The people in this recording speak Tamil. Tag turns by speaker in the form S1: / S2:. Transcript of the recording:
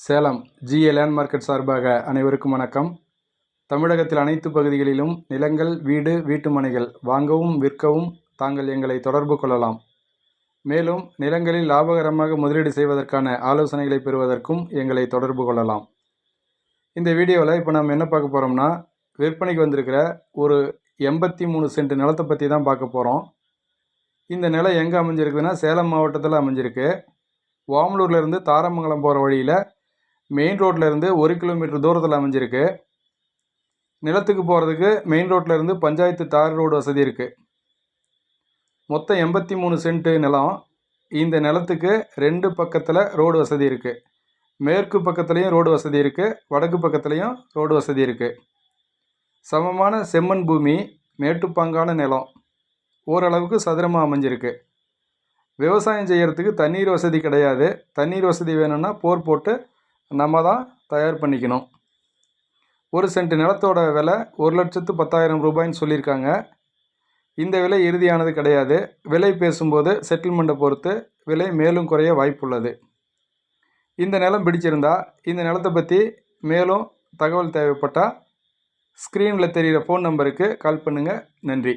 S1: சேலம் ஜிஏ லேண்ட் மார்க்கெட் சார்பாக அனைவருக்கும் வணக்கம். தமிழகத்தில் அனைத்து பகுதிகளிலும் நிலங்கள், வீடு, வீட்டு மனைகள் வாங்கவும் விற்கவும் தாங்கள் எங்களை தொடர்பு கொள்ளலாம். மேலும் நிலங்களில் லாபகரமாக முதலீடு செய்வதற்கான ஆலோசனைகளை பெறுவதற்கும் எங்களை தொடர்பு கொள்ளலாம். இந்த வீடியோவில் இப்போ நம்ம என்ன பார்க்க போகிறோம்னா, விற்பனைக்கு வந்திருக்கிற ஒரு 83 சென்ட் நிலத்தை பற்றி தான் பார்க்க போகிறோம். இந்த நிலம் எங்கே அமைஞ்சிருக்குதுன்னா, சேலம் மாவட்டத்தில் அமைஞ்சிருக்கு. ஓமலூர்லேருந்து தாரமங்கலம் போகிற வழியில் மெயின் ரோட்லேருந்து 1 கிலோமீட்டர் தூரத்தில் அமைஞ்சிருக்கு. நிலத்துக்கு போகிறதுக்கு மெயின் ரோட்லேருந்து பஞ்சாயத்து தார் ரோடு வசதி இருக்குது. மொத்தம் 83 சென்ட் நிலம். இந்த நிலத்துக்கு 2 பக்கத்தில் ரோடு வசதி இருக்குது. மேற்கு பக்கத்துலேயும் ரோடு வசதி இருக்குது, வடக்கு பக்கத்துலேயும் ரோடு வசதி இருக்குது. சமமான செம்மண் பூமி, மேட்டுப்பாங்கான நிலம், ஓரளவுக்கு சதுரமாக அமைஞ்சிருக்கு. விவசாயம் செய்கிறதுக்கு தண்ணீர் வசதி கிடையாது. தண்ணீர் வசதி வேணும்னா போர் போட்டு நம்ம தான் தயார் பண்ணிக்கணும். ஒரு சென்ட் நிலத்தோட விலை 1,10,000 ரூபாய்ன்னு சொல்லியிருக்காங்க. இந்த விலை இறுதியானது கிடையாது. விலை பேசும்போது செட்டில்மெண்ட்டை பொறுத்து விலை மேலும் குறைய வாய்ப்புள்ளது. இந்த நிலம் பிடிச்சிருந்தா இந்த நிலத்தை பற்றி மேலும் தகவல் தேவைப்பட்டால் ஸ்க்ரீனில் தெரிகிற ஃபோன் நம்பருக்கு கால் பண்ணுங்கள். நன்றி.